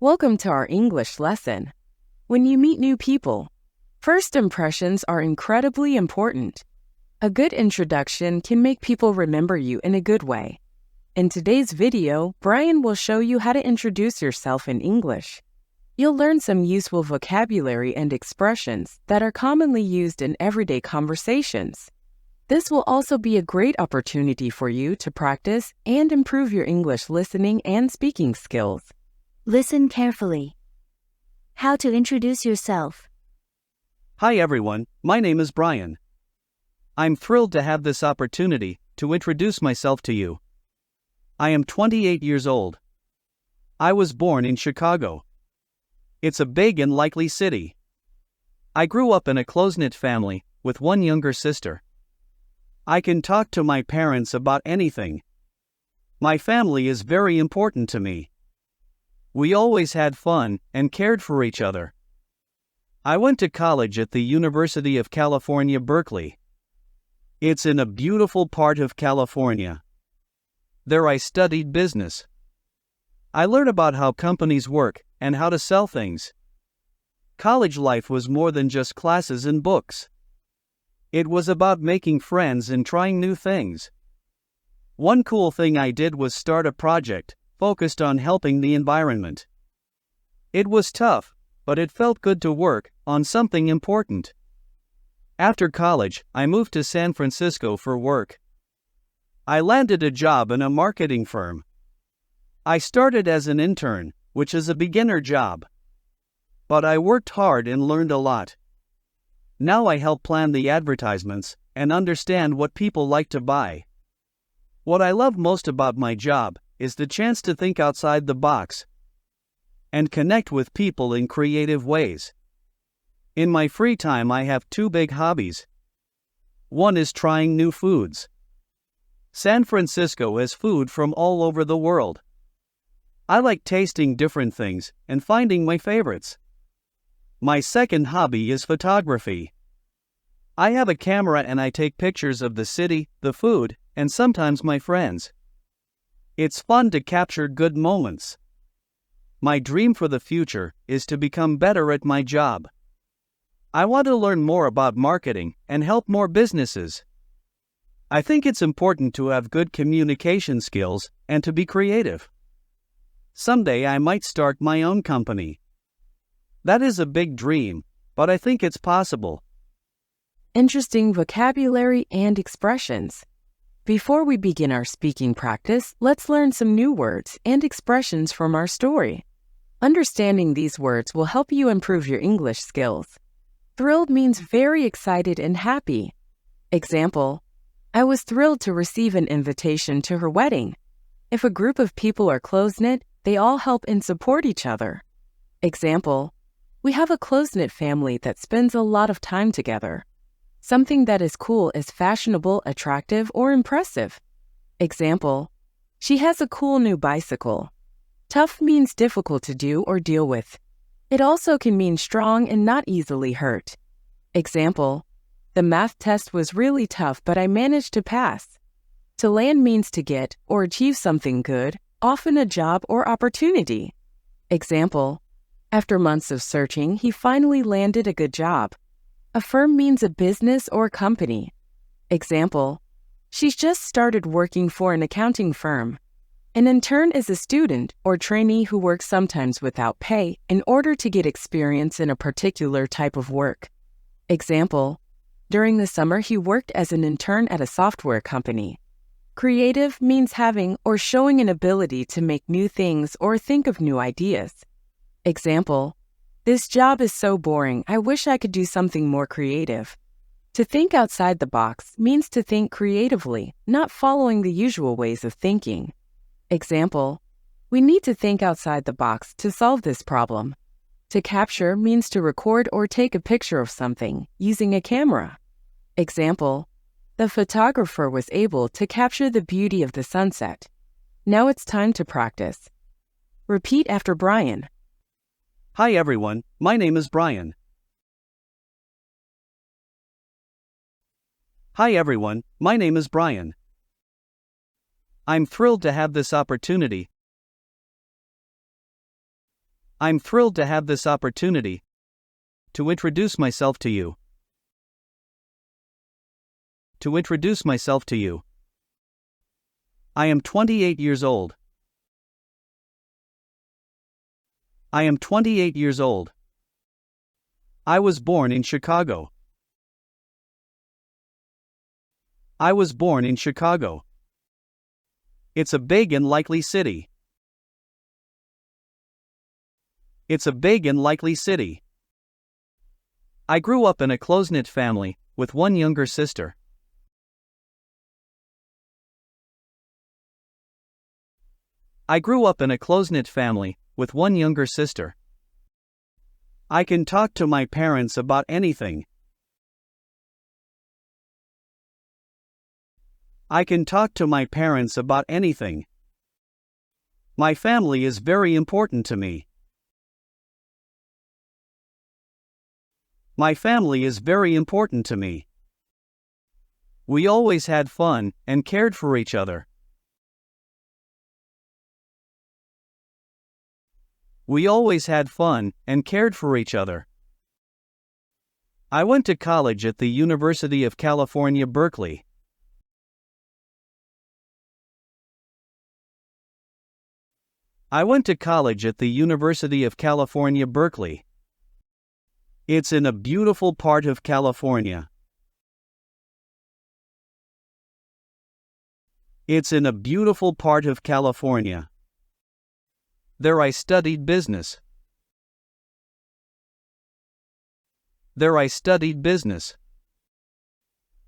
Welcome to our English lesson. When you meet new people, first impressions are incredibly important. A good introduction can make people remember you in a good way. In today's video, Brian will show you how to introduce yourself in English. You'll learn some useful vocabulary and expressions that are commonly used in everyday conversations. This will also be a great opportunity for you to practice and improve your English listening and speaking skills. Listen carefully. How to introduce yourself. Hi everyone, my name is Brian. I'm thrilled to have this opportunity to introduce myself to you. I am 28 years old. I was born in Chicago. It's a big and likely city. I grew up in a close-knit family with one younger sister. I can talk to my parents about anything. My family is very important to me. We always had fun and cared for each other. I went to college at the University of California, Berkeley. It's in a beautiful part of California. There I studied business. I learned about how companies work and how to sell things. College life was more than just classes and books. It was about making friends and trying new things. One cool thing I did was start a project focused on helping the environment. It was tough, but it felt good to work on something important. After college, I moved to San Francisco for work. I landed a job in a marketing firm. I started as an intern, which is a beginner job. But I worked hard and learned a lot. Now I help plan the advertisements and understand what people like to buy. What I love most about my job is the chance to think outside the box and connect with people in creative ways. In my free time, I have two big hobbies. One is trying new foods. San Francisco has food from all over the world. I like tasting different things and finding my favorites. My second hobby is photography. I have a camera and I take pictures of the city, the food, and sometimes my friends. It's fun to capture good moments. My dream for the future is to become better at my job. I want to learn more about marketing and help more businesses. I think it's important to have good communication skills and to be creative. Someday I might start my own company. That is a big dream, but I think it's possible. Interesting vocabulary and expressions. Before we begin our speaking practice, let's learn some new words and expressions from our story. Understanding these words will help you improve your English skills. Thrilled means very excited and happy. Example, I was thrilled to receive an invitation to her wedding. If a group of people are close-knit, they all help and support each other. Example, we have a close-knit family that spends a lot of time together. Something that is cool is fashionable, attractive, or impressive. Example, she has a cool new bicycle. Tough means difficult to do or deal with. It also can mean strong and not easily hurt. Example, the math test was really tough, but I managed to pass. To land means to get or achieve something good, often a job or opportunity. Example, after months of searching, he finally landed a good job. A firm means a business or company. Example, she's just started working for an accounting firm. An intern is a student or trainee who works sometimes without pay in order to get experience in a particular type of work. Example, during the summer he worked as an intern at a software company. Creative means having or showing an ability to make new things or think of new ideas. Example, this job is so boring, I wish I could do something more creative. To think outside the box means to think creatively, not following the usual ways of thinking. Example, we need to think outside the box to solve this problem. To capture means to record or take a picture of something using a camera. Example, the photographer was able to capture the beauty of the sunset. Now it's time to practice. Repeat after Brian. Hi everyone, my name is Brian. Hi everyone, my name is Brian. I'm thrilled to have this opportunity I'm thrilled to have this opportunity to introduce myself to you. To introduce myself to you. I am 28 years old. I am 28 years old. I was born in Chicago. I was born in Chicago. It's a big and likely city. It's a big and likely city. I grew up in a close-knit family, with one younger sister. I grew up in a close-knit family, with one younger sister. I can talk to my parents about anything. I can talk to my parents about anything. My family is very important to me. My family is very important to me. We always had fun and cared for each other. We always had fun and cared for each other. I went to college at the University of California, Berkeley. I went to college at the University of California, Berkeley. It's in a beautiful part of California. It's in a beautiful part of California. There I studied business. There I studied business.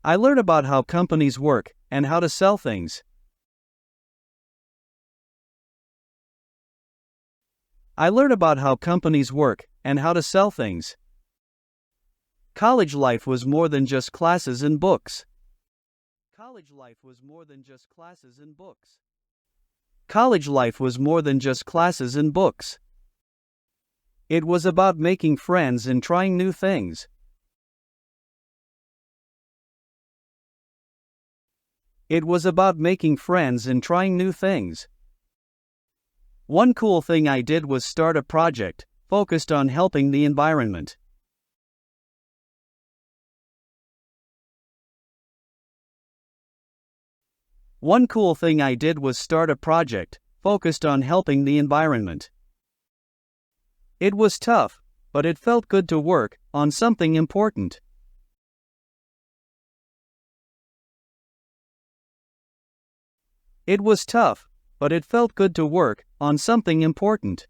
I learned about how companies work and how to sell things. I learned about how companies work and how to sell things. College life was more than just classes and books. College life was more than just classes and books. College life was more than just classes and books. It was about making friends and trying new things. It was about making friends and trying new things. One cool thing I did was start a project focused on helping the environment. One cool thing I did was start a project focused on helping the environment. It was tough, but it felt good to work on something important. It was tough, but it felt good to work on something important.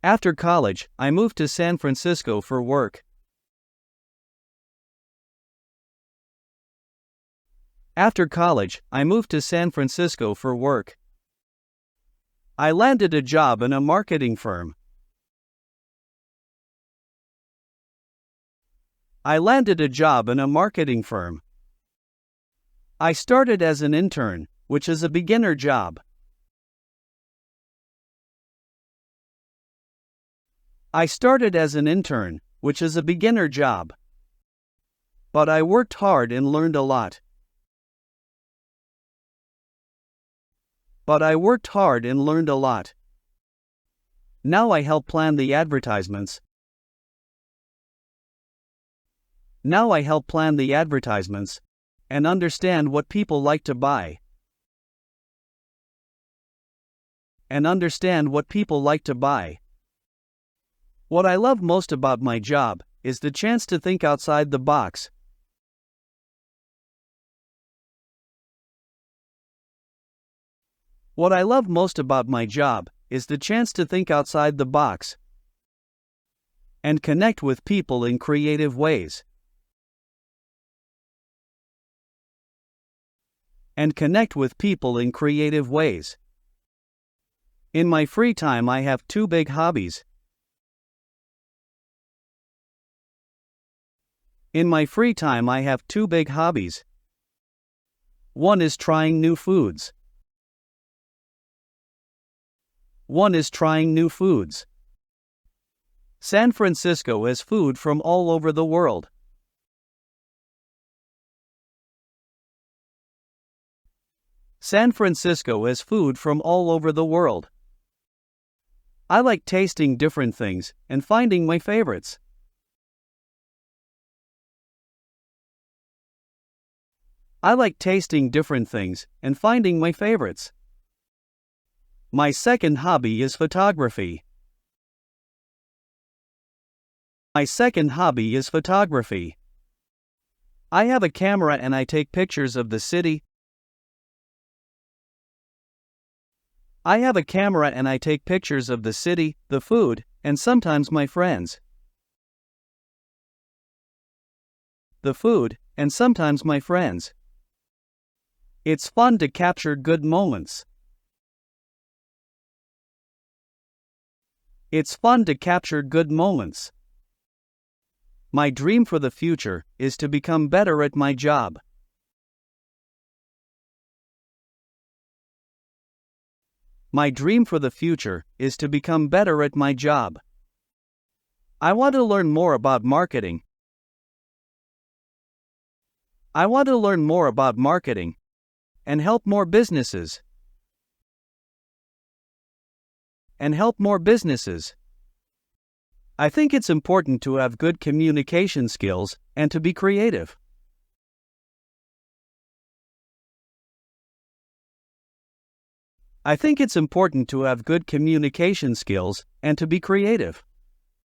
After college, I moved to San Francisco for work. After college, I moved to San Francisco for work. I landed a job in a marketing firm. I landed a job in a marketing firm. I started as an intern, which is a beginner job. I started as an intern, which is a beginner job. But I worked hard and learned a lot. But I worked hard and learned a lot. Now I help plan the advertisements. Now I help plan the advertisements and understand what people like to buy. And understand what people like to buy. What I love most about my job is the chance to think outside the box. What I love most about my job is the chance to think outside the box and connect with people in creative ways. And connect with people in creative ways. In my free time, I have two big hobbies. In my free time, I have two big hobbies. One is trying new foods. One is trying new foods. San Francisco has food from all over the world. San Francisco has food from all over the world. I like tasting different things and finding my favorites. I like tasting different things and finding my favorites. My second hobby is photography. My second hobby is photography. I have a camera and I take pictures of the city. I have a camera and I take pictures of the city, the food, and sometimes my friends. The food, and sometimes my friends. It's fun to capture good moments. It's fun to capture good moments. My dream for the future is to become better at my job. My dream for the future is to become better at my job. I want to learn more about marketing. I want to learn more about marketing and help more businesses. And help more businesses. I think it's important to have good communication skills and to be creative. I think it's important to have good communication skills and to be creative.